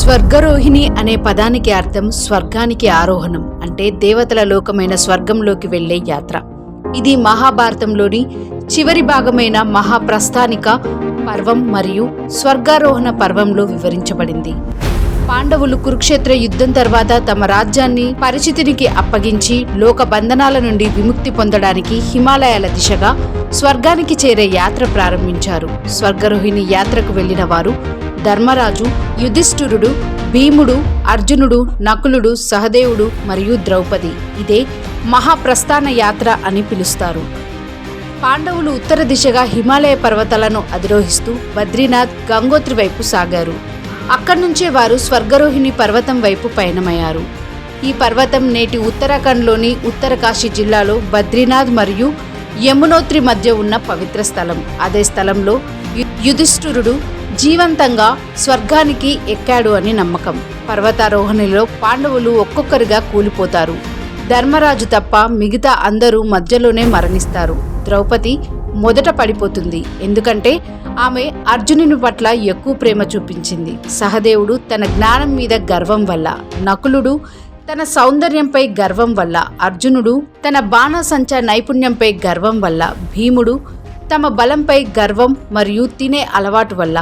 స్వర్గరోహిణి అనే పదానికి అర్థం స్వర్గానికి ఆరోహణం, అంటే దేవతల లోకమైన స్వర్గంలోకి వెళ్లే యాత్ర. ఇది మహాభారతంలోని చివరి భాగమైన మహాప్రస్థానిక పర్వం మరియు స్వర్గారోహణ పర్వంలో వివరించబడింది. పాండవులు కురుక్షేత్ర యుద్ధం తర్వాత తమ రాజ్యాన్ని పరిచితునికి అప్పగించి లోక బంధనాల నుండి విముక్తి పొందడానికి హిమాలయాల దిశగా స్వర్గానికి చేరే యాత్ర ప్రారంభించారు. స్వర్గరోహిణి యాత్రకు వెళ్లిన వారు ధర్మరాజు, యుధిష్ఠిరుడు, భీముడు, అర్జునుడు, నకులుడు, సహదేవుడు మరియు ద్రౌపది. ఇదే మహాప్రస్థాన యాత్ర అని పిలుస్తారు. పాండవులు ఉత్తర దిశగా హిమాలయ పర్వతాలను అధిరోహిస్తూ బద్రీనాథ్, గంగోత్రి వైపు సాగారు. అక్కడి నుంచే వారు స్వర్గరోహిణి పర్వతం వైపు పయనమయ్యారు. ఈ పర్వతం నేటి ఉత్తరాఖండ్లోని ఉత్తరకాశీ జిల్లాలో బద్రీనాథ్ మరియు యమునోత్రి మధ్య ఉన్న పవిత్ర స్థలం. అదే స్థలంలో యుధిష్ఠిరుడు జీవంతంగా స్వర్గానికి ఎక్కాడు అని నమ్మకం. పర్వతారోహణలో పాండవులు ఒక్కొక్కరిగా కూలిపోతారు. ధర్మరాజు తప్ప మిగతా అందరూ మధ్యలోనే మరణిస్తారు. ద్రౌపది మొదట పడిపోతుంది, ఎందుకంటే ఆమె అర్జునుని పట్ల ఎక్కువ ప్రేమ చూపించింది. సహదేవుడు తన జ్ఞానం మీద గర్వం వల్ల, నకులుడు తన సౌందర్యంపై గర్వం వల్ల, అర్జునుడు తన బాణసంచ నైపుణ్యంపై గర్వం వల్ల, భీముడు తమ బలంపై గర్వం మరియు తినే అలవాటు వల్ల,